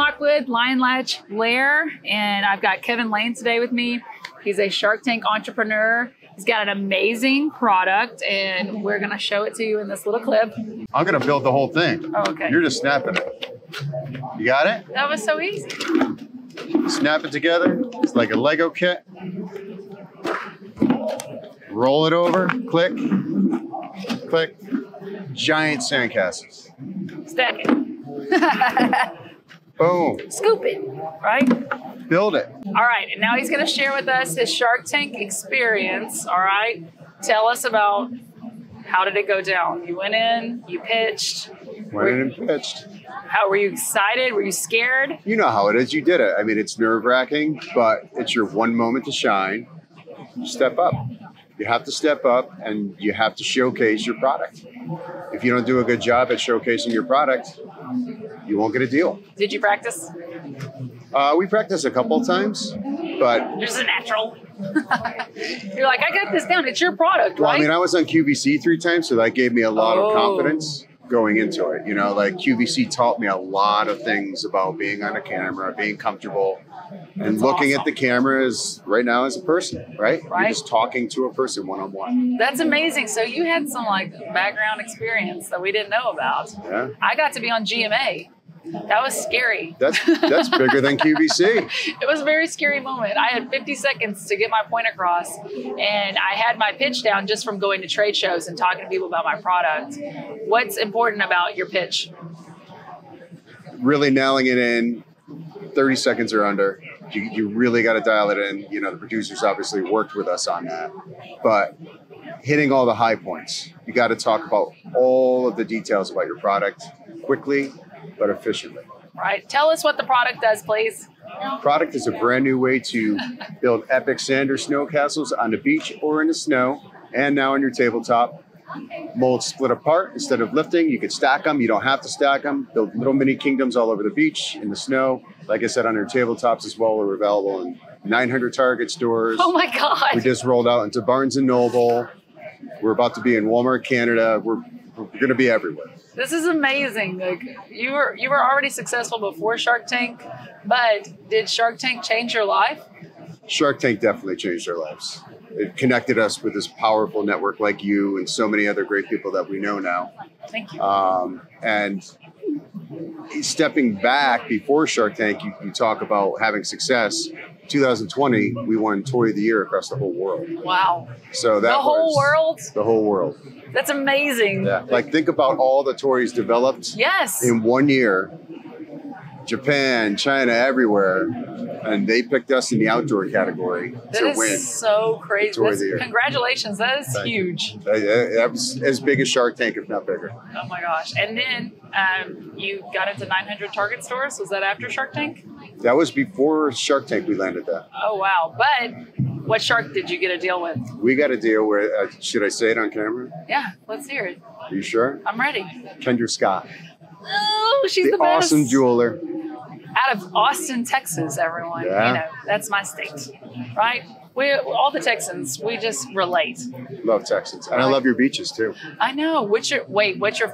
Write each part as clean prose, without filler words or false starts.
Lockwood, Lion Latch Lair, and I've got Kevin Lane today with me. He's a Shark Tank entrepreneur. He's got an amazing product, and we're gonna show it to you in this little clip. I'm gonna build the whole thing. Oh, okay. You're just snapping it. You got it? That was so easy. Snap it together. It's like a Lego kit. Roll it over, click, click. Giant sandcastles. Stack it. Boom. Scoop it, right? Build it. All right, and now he's gonna share with us his Shark Tank experience, all right? Tell us about how did it go down? You went in, you pitched. Went in and pitched. How were you excited? Were you scared? You know how it is. You did it. I mean, it's nerve-wracking, but it's your one moment to shine. Step up. You have to step up and you have to showcase your product. If you don't do a good job at showcasing your product, you won't get a deal. Did you practice? We practiced a couple of times, but... You're just a natural. You're like, I got this down. It's your product, Well, right? I mean, I was on QVC 3 times, so that gave me a lot of confidence going into it. You know, like QVC taught me a lot of things about being on a camera, being comfortable, and looking at the cameras right now as a person, right? You're just talking to a person one-on-one. That's amazing. So you had some like background experience that we didn't know about. Yeah. I got to be on GMA. That was scary. That's bigger than QVC. It was a very scary moment. I had 50 seconds to get my point across, and I had my pitch down just from going to trade shows and talking to people about my product. What's important about your pitch? Really nailing it in, 30 seconds or under. You really got to dial it in. You know, the producers obviously worked with us on that, but hitting all the high points. You got to talk about all of the details about your product quickly, but efficiently. Right. Tell us what the product does, please. Product is a brand new way to build epic sand or snow castles on the beach or in the snow, and now on your tabletop. Molds split apart. Instead of lifting, you could stack them. You don't have to stack them. Build little mini kingdoms all over the beach, in the snow. Like I said, on your tabletops as well. We're available in 900 Target stores. Oh my God. We just rolled out into Barnes & Noble. We're about to be in Walmart, Canada. We're going to be everywhere. This is amazing. Like you were already successful before Shark Tank, but did Shark Tank change your life? Shark Tank definitely changed our lives. It connected us with this powerful network like you and so many other great people that we know now. Thank you. And stepping back before Shark Tank, you talk about having success. 2020, we won Toy of the Year across the whole world. Wow. So that the whole world? The whole world. That's amazing. Yeah. Like think about all the toys developed in 1 year. Japan, China, everywhere. And they picked us in the outdoor category to win. That is so crazy. Toy of the Year. Congratulations. That is huge. That was as big as Shark Tank, if not bigger. Oh my gosh. And then you got into 900 Target stores. Was that after Shark Tank? That was before Shark Tank we landed that. Oh, wow. But what shark did you get a deal with? We got a deal where, should I say it on camera? Yeah, let's hear it. Are you sure? I'm ready. Kendra Scott. Oh, she's the best. Awesome jeweler. Out of Austin, Texas, everyone. Yeah. You know, that's my state, right? We all the Texans, we just relate. Love Texans. And I love your beaches too. I know. What's your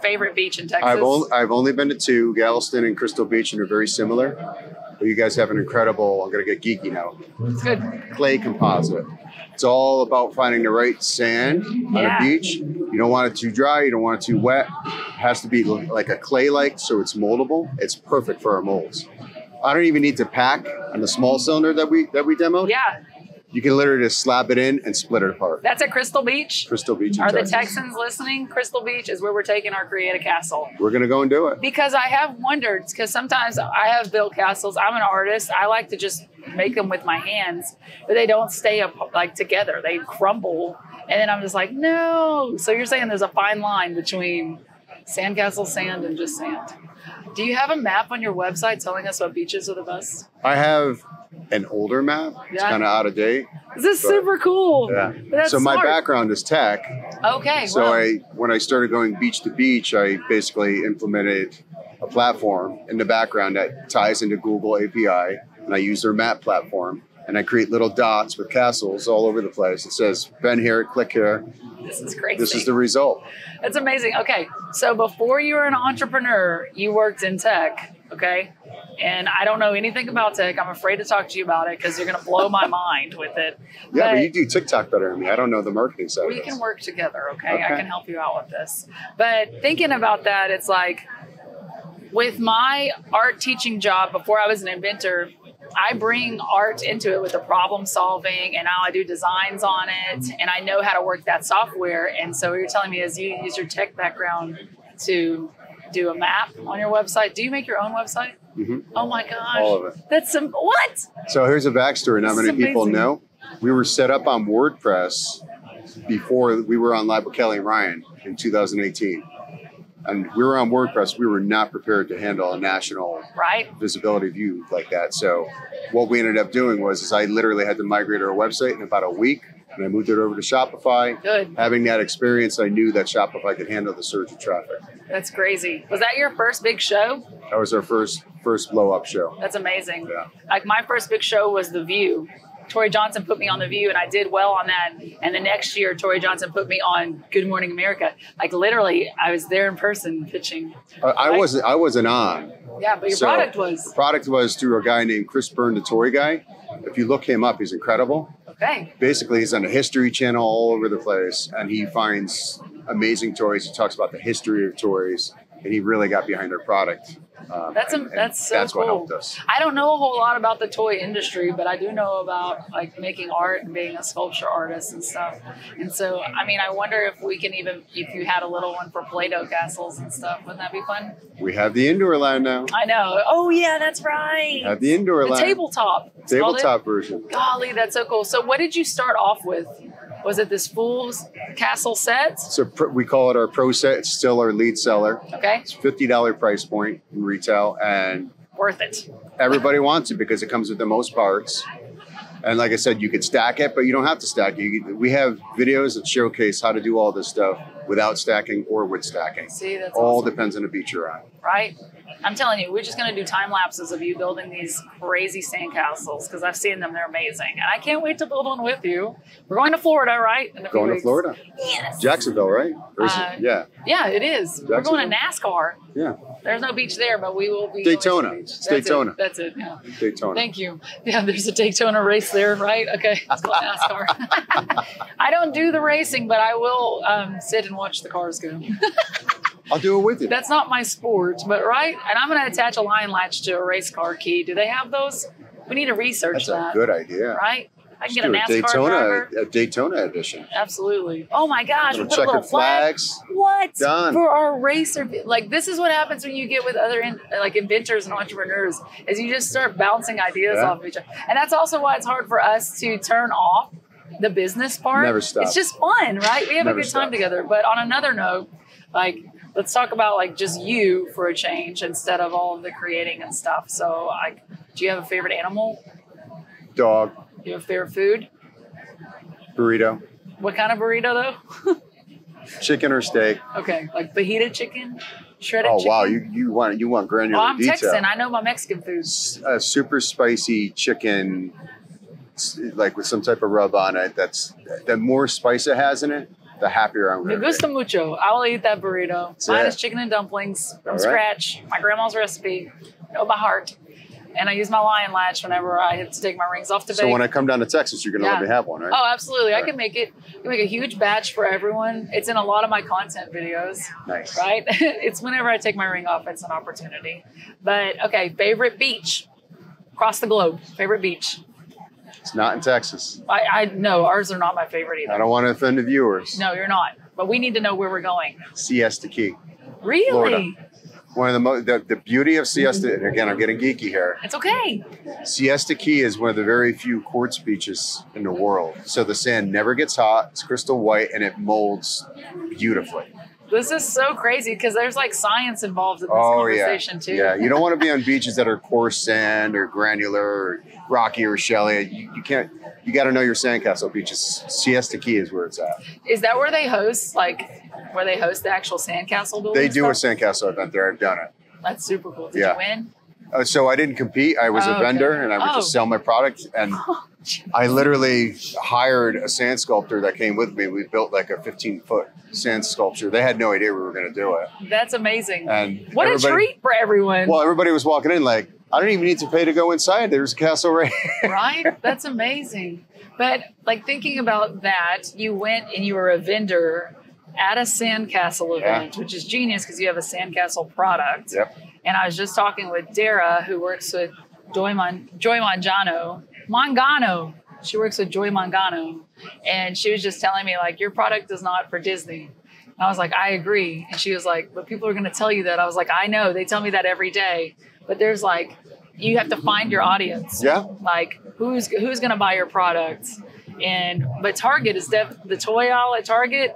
favorite beach in Texas? I've only been to 2, Galveston and Crystal Beach, and they're very similar. But you guys have an incredible, I'm going to get geeky now. It's good. Clay composite. It's all about finding the right sand on a beach. You don't want it too dry. You don't want it too wet. It has to be like a clay-like, so it's moldable. It's perfect for our molds. I don't even need to pack on the small cylinder that we demoed. Yeah. You can literally just slap it in and split it apart. That's at Crystal Beach? Crystal Beach in Are Texas. the Texans listening? Crystal Beach is where we're taking our Create a Castle. We're going to go and do it. Because I have wondered, because sometimes I have built castles. I'm an artist. I like to just make them with my hands, but they don't stay up like together. They crumble. And then I'm just like, no. So you're saying there's a fine line between sandcastle sand and just sand. Do you have a map on your website telling us what beaches are the best? I have an older map. It's kind of out of date. This is super cool. Yeah. That's so my smart. background is tech. Okay. So when I started going beach to beach, I basically implemented a platform in the background that ties into Google API, and I use their map platform. And I create little dots with castles all over the place. It says, been here, click here. This is crazy. This is the result. That's amazing. Okay, so before you were an entrepreneur, you worked in tech. Okay. And I don't know anything about tech. I'm afraid to talk to you about it because you're going to blow my mind with it. Yeah, but you do TikTok better than me. I don't know the marketing side. We can work together. Okay. I can help you out with this. But thinking about that, it's like with my art teaching job before I was an inventor, I bring art into it with the problem solving, and now I do designs on it, and I know how to work that software. And so what you're telling me is you use your tech background to do a map on your website. Do you make your own website? Mm-hmm. Oh my gosh. All of it. That's some, what? So here's a backstory. Not many people amazing. know. We were set up on WordPress before we were on Live with Kelly and Ryan in 2018. And we were on WordPress. We were not prepared to handle a national visibility view like that. So what we ended up doing was I literally had to migrate our website in about a week. And I moved it over to Shopify. Good. Having that experience, I knew that Shopify could handle the surge of traffic. That's crazy. Was that your first big show? That was our first blow up show. That's amazing. Yeah. Like my first big show was The View. Tori Johnson put me on The View, and I did well on that. And the next year, Tori Johnson put me on Good Morning America. Like literally, I was there in person pitching. I wasn't on. Yeah, but your product was. The product was through a guy named Chris Byrne, the toy guy. If you look him up, he's incredible. Okay. Basically, he's on the History Channel all over the place, and he finds amazing toys. He talks about the history of toys, and he really got behind our product. That's so that's cool. what helped us. I don't know a whole lot about the toy industry, but I do know about like making art and being a sculpture artist and stuff. And so, I mean, I wonder if we can even, if you had a little one for Play-Doh castles and stuff, wouldn't that be fun? We have the indoor line now. I know. Oh yeah, that's right. Have the indoor line. Tabletop version. Golly, that's so cool. So what did you start off with? Was it this Fool's Castle set? So we call it our Pro set. It's still our lead seller. Okay. It's $50 price point in retail, and worth it. Everybody wants it because it comes with the most parts. And like I said, you could stack it, but you don't have to stack it. We have videos that showcase how to do all this stuff without stacking or with stacking. See, that's all awesome. Depends on the beach you're on. Right? I'm telling you, we're just going to do time lapses of you building these crazy sandcastles because I've seen them. They're amazing. And I can't wait to build one with you. We're going to Florida, right? Going to Florida. Yes. Jacksonville, right? Or is it? Yeah. Yeah, it is. We're going to NASCAR. Yeah. There's no beach there, but we will be. Daytona. It's Daytona. That's it. Yeah. Daytona. Thank you. Yeah, there's a Daytona race there, right? Okay. It's called NASCAR. I don't do the racing, but I will sit and watch the cars go. I'll do it with you. That's not my sport, but right? And I'm going to attach a Lion Latch to a race car key. Do they have those? We need to research that. That's a good idea. Right? I can Just get a NASCAR driver. A Daytona edition. Absolutely. Oh my gosh. Little Put a little flags. What? Done. For our racer. Like, this is what happens when you get with other inventors and entrepreneurs is you just start bouncing ideas off of each other. And that's also why it's hard for us to turn off the business part. Never stop. It's just fun, right? We have Never a good time stop. together. But on another note, like, let's talk about like just you for a change instead of all of the creating and stuff. So, like, do you have a favorite animal? Dog. Do you have a favorite food? Burrito. What kind of burrito though? Chicken or steak. Okay, like fajita chicken, shredded chicken. Oh wow, you want granular Well, I'm detail. Texan. I know my Mexican food. Super spicy chicken, like with some type of rub on it. The more spice it has in it, the happier I'm Me going to gusta be. mucho. I will eat that burrito. That's Mine it. is chicken and dumplings from All right. scratch. My grandma's recipe. Know by heart. And I use my Lion Latch whenever I have to take my rings off to bake. So when I come down to Texas, you're going to let me have one, right? Oh, absolutely. I All can make it. I can make a huge batch for everyone. It's in a lot of my content videos. Nice. Right? It's whenever I take my ring off, it's an opportunity. But okay, favorite beach across the globe. Favorite beach. It's not in Texas. I no, ours are not my favorite either. I don't want to offend the viewers. No, you're not. But we need to know where we're going. Siesta Key. Really? Florida. One of the beauty of Siesta, and again, I'm getting geeky here. It's okay. Siesta Key is one of the very few quartz beaches in the world. So the sand never gets hot. It's crystal white and it molds beautifully. This is so crazy because there's like science involved in this conversation too. Yeah, you don't want to be on beaches that are coarse sand or granular or rocky or shelly. You can't. You got to know your sandcastle beaches. Siesta Key is where it's at. Is that where they host the actual sandcastle building? They do a sandcastle event there. I've done it. That's super cool. Did Yeah. you win? So I didn't compete. I was a vendor, and I would just sell my product. And I literally hired a sand sculptor that came with me. We built like a 15-foot sand sculpture. They had no idea we were going to do it. That's amazing. And what a treat for everyone. Well, everybody was walking in like, I don't even need to pay to go inside. There's a castle right here. Right? That's amazing. But like thinking about that, you went and you were a vendor at a sandcastle event, which is genius because you have a sandcastle product. Yep. And I was just talking with Dara, who works with Joy Mangano. She works with Joy Mangano. And she was just telling me, like, your product is not for Disney. And I was like, I agree. And she was like, but people are going to tell you that. I was like, I know. They tell me that every day. But there's like, you have to find your audience. Yeah. Like, who's going to buy your products? But Target is the toy aisle at Target.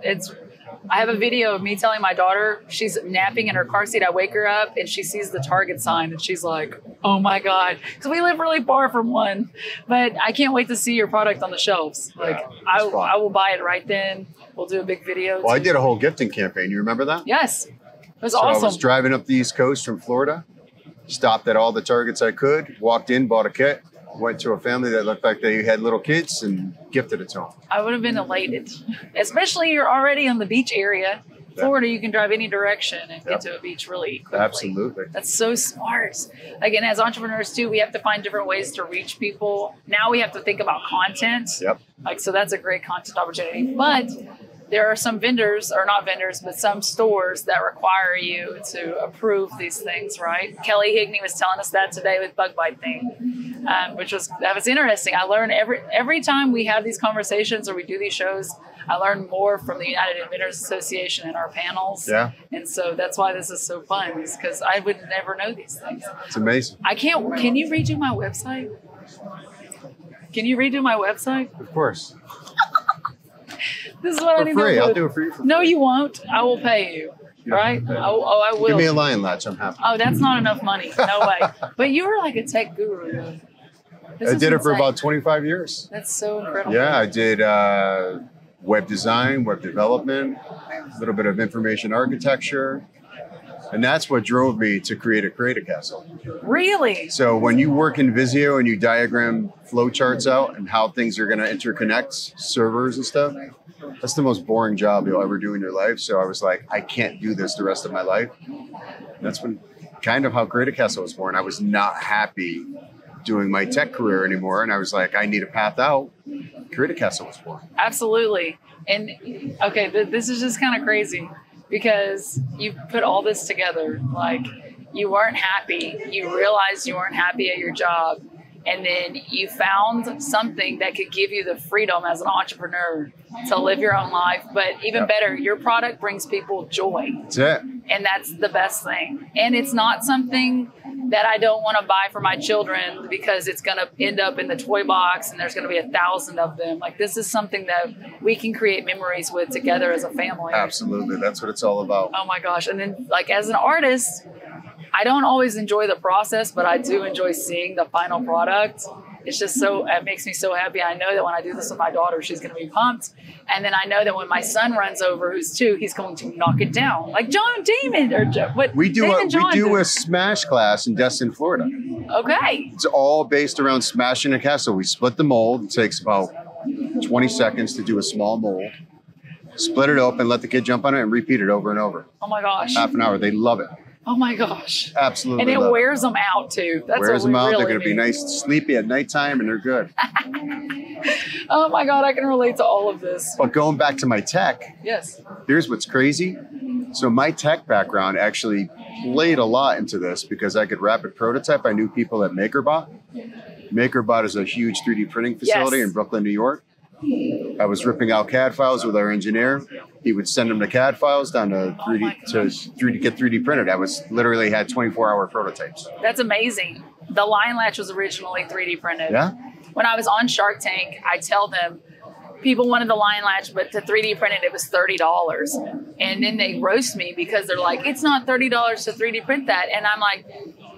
I have a video of me telling my daughter, she's napping in her car seat. I wake her up and she sees the Target sign and she's like, oh my God. Because we live really far from one. But I can't wait to see your product on the shelves. Like, I will buy it right then. We'll do a big video. Well, I did a whole gifting campaign. You remember that? Yes. It was awesome. I was driving up the East Coast from Florida, stopped at all the Targets I could, walked in, bought a kit, went to a family that looked like they had little kids and gifted it to them. I would have been elated, especially you're already in the beach area. Florida, you can drive any direction and get to a beach really quickly. Absolutely. That's so smart. Again, as entrepreneurs too, we have to find different ways to reach people. Now we have to think about content. Yep. Like, so that's a great content opportunity. But there are some vendors, or not vendors, but some stores that require you to approve these things, right? Kelly Higney was telling us that today with Bug Bite Thing, which was interesting. I learn every time we have these conversations or we do these shows, I learn more from the United Inventors Association and our panels. Yeah. And so that's why this is so fun, is because I would never know these things. It's amazing. Can you redo my website? Can you redo my website? Of course. This is what I need to do. I'll do it for you. No, you won't. I will pay you. Right? I will. Give me a Lion Latch. I'm happy. Oh, that's not enough money. No way. But you were like a tech guru. I did it for about 25 years. That's so incredible. Yeah, I did web design, web development, a little bit of information architecture. And that's what drove me to create a Create a Castle. Really? So when you work in Visio and you diagram flow charts out and how things are going to interconnect servers and stuff, that's the most boring job you'll ever do in your life. So I was like, I can't do this the rest of my life. And that's when kind of how Create a Castle was born. I was not happy doing my tech career anymore. And I was like, I need a path out. Create a Castle was born. Absolutely. And okay, this is just kind of crazy, because you put all this together. Like, you weren't happy. You realized you weren't happy at your job. And then you found something that could give you the freedom as an entrepreneur to live your own life. But even better, your product brings people joy. That's it. And that's the best thing. And it's not something that I don't want to buy for my children because it's going to end up in the toy box and there's going to be 1,000 of them. Like, this is something that we can create memories with together as a family. Absolutely. That's what it's all about. Oh my gosh. And then, like, as an artist, I don't always enjoy the process, but I do enjoy seeing the final product. It's just it makes me so happy. I know that when I do this with my daughter, she's going to be pumped. And then I know that when my son runs over, who's 2, he's going to knock it down. Like John Damon we do a Smash class in Destin, Florida. Okay. It's all based around smashing a castle. We split the mold. It takes about 20 seconds to do a small mold. Split it open, let the kid jump on it, and repeat it over and over. Oh my gosh. Half an hour. They love it. Oh my gosh. Absolutely. And it wears them out too. That's wears them out. Really, they're going to be nice and sleepy at nighttime, and they're good. Oh my God. I can relate to all of this. But going back to my tech. Yes. Here's what's crazy. So my tech background actually played a lot into this because I could rapid prototype. I knew people at MakerBot. MakerBot is a huge 3D printing facility in Brooklyn, New York. I was ripping out CAD files with our engineer. He would send them the CAD files down to 3D to get 3D printed. I was literally had 24-hour prototypes. That's amazing. The Lion Latch was originally 3D printed. Yeah. When I was on Shark Tank, I tell them people wanted the Lion Latch, but to 3D print it was $30. And then they roast me because they're like, it's not $30 to 3D print that. And I'm like,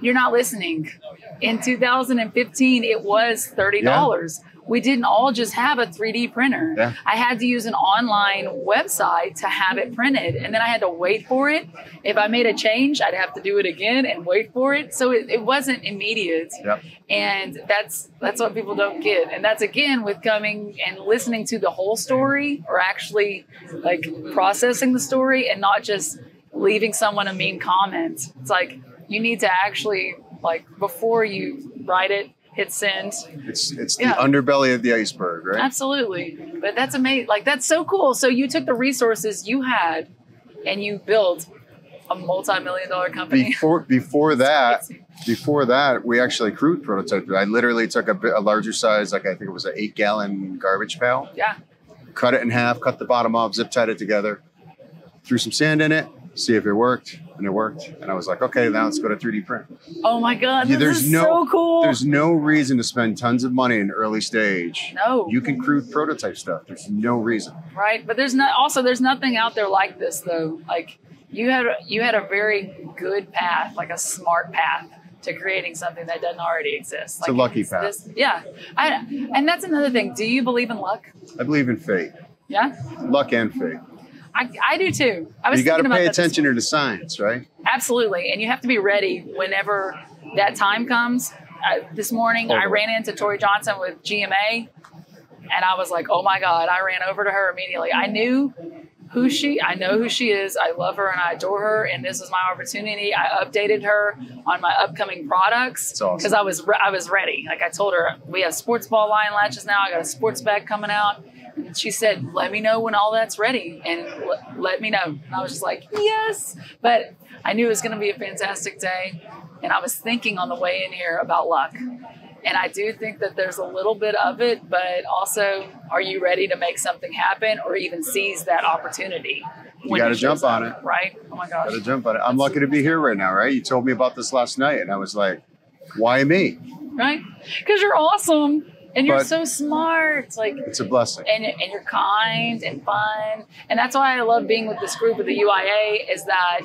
You're not listening. In 2015, it was $30. Yeah. We didn't all just have a 3D printer. Yeah. I had to use an online website to have it printed, and then I had to wait for it. If I made a change, I'd have to do it again and wait for it. So it wasn't immediate. Yep. And that's what people don't get. And that's, again, with coming and listening to the whole story, or actually like processing the story and not just leaving someone a mean comment. It's like, you need to actually, like, before you write it, hit send. It's the underbelly of the iceberg, right? Absolutely. But that's amazing. Like, that's so cool. So you took the resources you had and you built a multi-million-dollar company. Before that, we actually crude prototyped. I literally took a larger size, like I think it was an 8-gallon garbage pail. Yeah. Cut it in half, cut the bottom off, zip tied it together, threw some sand in it, see if it worked, and it worked. And I was like, okay, now let's go to 3D print. Oh my God, this is so cool. There's no reason to spend tons of money in early stage. No. You can crude prototype stuff. There's no reason. Right, but there's nothing out there like this though. Like, you had a very good path, like a smart path to creating something that doesn't already exist. It's a lucky path. And that's another thing. Do you believe in luck? I believe in fate. Yeah? Luck and fate. I do too. You got to pay attention to the science, right? Absolutely. And you have to be ready whenever that time comes. This morning, I ran into Tori Johnson with GMA, and I was like, oh my God, I ran over to her immediately. I know who she is. I love her and I adore her. And this was my opportunity. I updated her on my upcoming products because I was ready. Like, I told her, we have sports ball Lion Latches now. I got a sports bag coming out. And she said, let me know when all that's ready, and let me know. And I was just like, yes. But I knew it was going to be a fantastic day. And I was thinking on the way in here about luck. And I do think that there's a little bit of it, but also, are you ready to make something happen or even seize that opportunity? You got to jump on it. Right? Oh my gosh. Got to jump on it. I'm lucky to be here right now, right? You told me about this last night, and I was like, why me? Right? Because you're awesome. And you're so smart. Like, it's a blessing. And you're kind and fun. And that's why I love being with this group of the UIA, is that,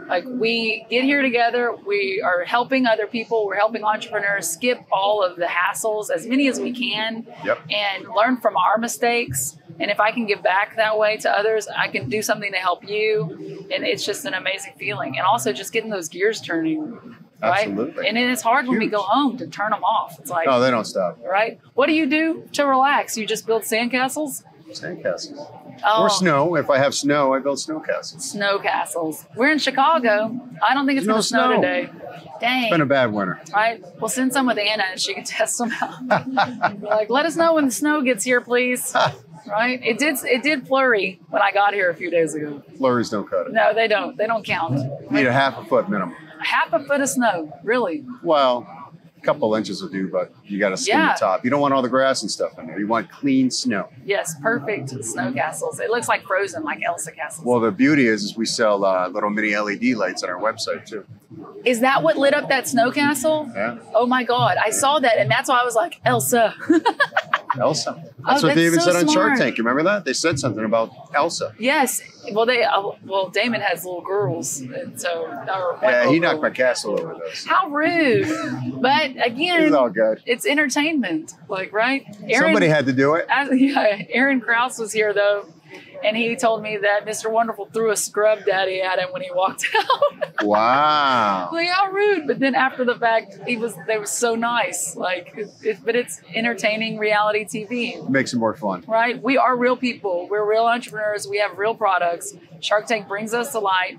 like, we get here together. We are helping other people. We're helping entrepreneurs skip all of the hassles, as many as we can, and learn from our mistakes. And if I can give back that way to others, I can do something to help you. And it's just an amazing feeling. And also just getting those gears turning. Right? Absolutely. And then it's hard when we go home to turn them off. It's like, no, they don't stop. Right? What do you do to relax? You just build sandcastles? Sandcastles. Oh. Or snow. If I have snow, I build snow castles. Snow castles. We're in Chicago. I don't think it's going to snow today. Dang. It's been a bad winter. Right? We'll send some with Anna and she can test them out. Like, let us know when the snow gets here, please. Right? It did flurry when I got here a few days ago. Flurries don't cut it. No, they don't. They don't count. Need a half a foot minimum. Half a foot of snow, really? Well, a couple inches will do, but you got to skim the top. You don't want all the grass and stuff in there. You want clean snow. Yes, perfect snow castles. It looks like Frozen, like Elsa castles. Well, the beauty is we sell little mini LED lights on our website too. Is that what lit up that snow castle? Yeah. Oh my God, I saw that, and that's why I was like, Elsa. Elsa. That's what they even said on Shark Tank. You remember that? They said something about Elsa. Yes. Well, Damon has little girls, and so he knocked my castle over those. How rude! But again, it's all good. It's entertainment, like, right? Somebody had to do it. Aaron Krause was here though, and he told me that Mr. Wonderful threw a scrub daddy at him when he walked out. Wow! Like, how rude! But then after the fact, they were so nice. Like, but it's entertaining reality TV. It makes it more fun, right? We are real people. We're real entrepreneurs. We have real products. Shark Tank brings us to light,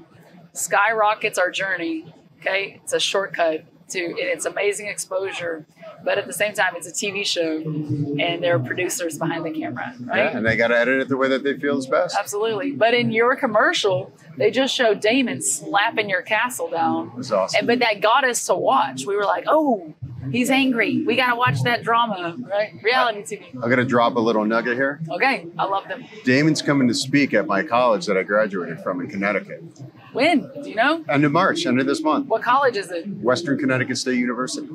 skyrockets our journey. Okay, it's a shortcut and it's amazing exposure. But at the same time, it's a TV show, and there are producers behind the camera, right? Yeah, and they got to edit it the way that they feel is best. Absolutely. But in your commercial, they just showed Damon slapping your castle down. It was awesome. But that got us to watch. We were like, oh, he's angry. We got to watch that drama, right? Reality TV. I'm going to drop a little nugget here. Okay, I love them. Damon's coming to speak at my college that I graduated from in Connecticut. When? Do you know? End of March, end of this month. What college is it? Western Connecticut State University.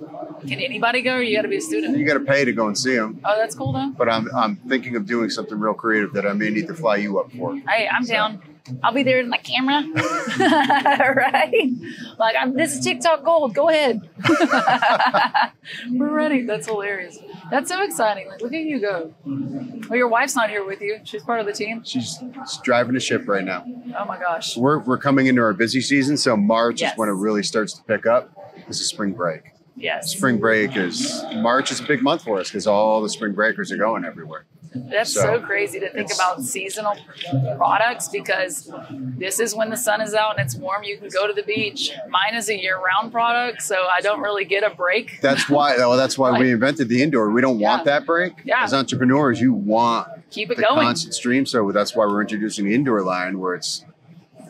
Can anybody go, or you got to be a student? You got to pay to go and see them. Oh, that's cool though. But I'm thinking of doing something real creative that I may need to fly you up for. Hey, I'm down. I'll be there in my camera. Right? Like, this is TikTok gold. Go ahead. We're ready. That's hilarious. That's so exciting. Like, look at you go. Well, your wife's not here with you. She's part of the team. She's driving the ship right now. Oh my gosh. We're coming into our busy season, so March Yes. is when it really starts to pick up. This is spring break. Yes. Spring break March is a big month for us because all the spring breakers are going everywhere. That's so crazy to think about seasonal products, because this is when the sun is out and it's warm. You can go to the beach. Mine is a year-round product, so I don't really get a break. That's why we invented the indoor. We don't want that break. Yeah. As entrepreneurs, you want Keep it the going. constant stream. So that's why we're introducing the indoor line where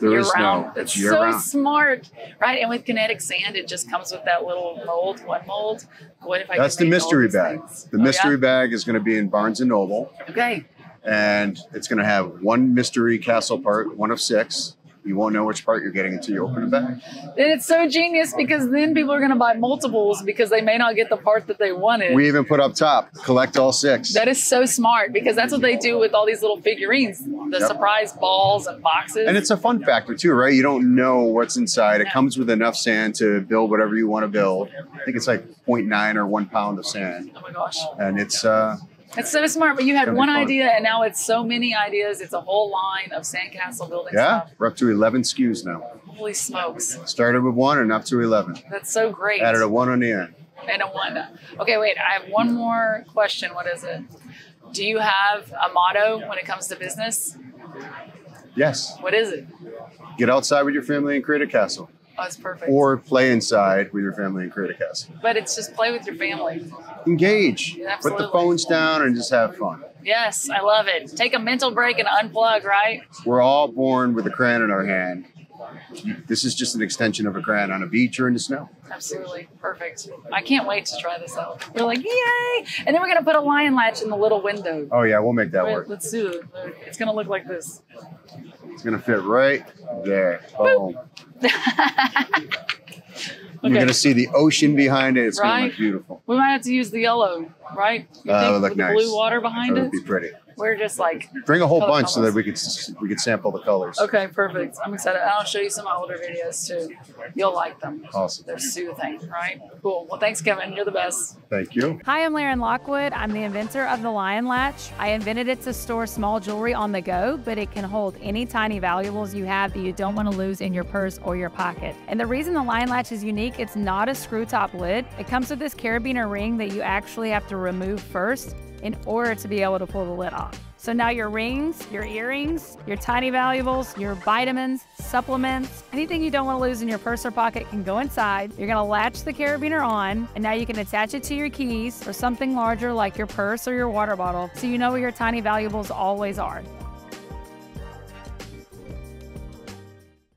there is no, It's year so round. smart, right? And with kinetic sand, it just comes with that little one mold. What if I? That's the can make all mystery these bag. things? The mystery bag is going to be in Barnes and Noble, Okay. and it's going to have one mystery castle part, one of 6. You won't know which part you're getting until you open the bag. And it's so genius, because then people are going to buy multiples because they may not get the part that they wanted. We even put up top, collect all 6. That is so smart, because that's what they do with all these little figurines, the surprise balls and boxes. And it's a fun factor too, right? You don't know what's inside. It comes with enough sand to build whatever you want to build. I think it's like 0.9 or 1 pound of sand. Oh my gosh. And it's so smart, but you had gonna be one fun. idea and now it's so many ideas. It's a whole line of sandcastle building stuff. we're up to 11 SKUs now. Holy smokes. Started with 1 and up to 11. That's so great. Added a 1 on the end. And a 1. Okay, wait, I have one more question. What is it? Do you have a motto when it comes to business? Yes. What is it? Get outside with your family and create a castle. Oh, that's perfect. Or play inside with your family and create a castle. But it's just play with your family. Engage. Yeah, Put the absolutely. phones down and just have fun. Yes, I love it. Take a mental break and unplug, right? We're all born with a crayon in our hand. This is just an extension of a crayon on a beach or in the snow. Absolutely. Perfect. I can't wait to try this out. We're like, yay! And then we're going to put a lion latch in the little window. Oh yeah, we'll make that Wait, work. let's do it. It's going to look like this. It's gonna fit right there. Boom. You're Okay. gonna see the ocean behind it. It's gonna Right? look beautiful. We might have to use the yellow, right? You That think, would look with the nice. blue water behind That it? would be pretty. We're just like, Bring a whole Color bunch so that combos. we could sample the colors. okay, perfect. I'm excited. And I'll show you some of my older videos too. You'll like them. Awesome. They're soothing, right? Cool. Well, thanks, Kevin. You're the best. Thank you. Hi, I'm Lerin Lockwood. I'm the inventor of the Lion Latch. I invented it to store small jewelry on the go, but it can hold any tiny valuables you have that you don't want to lose in your purse or your pocket. And the reason the Lion Latch is unique, it's not a screw top lid. It comes with this carabiner ring that you actually have to remove first in order to be able to pull the lid off. So now your rings, your earrings, your tiny valuables, your vitamins, supplements, anything you don't want to lose in your purse or pocket can go inside. You're going to latch the carabiner on, and now you can attach it to your keys or something larger like your purse or your water bottle so you know where your tiny valuables always are.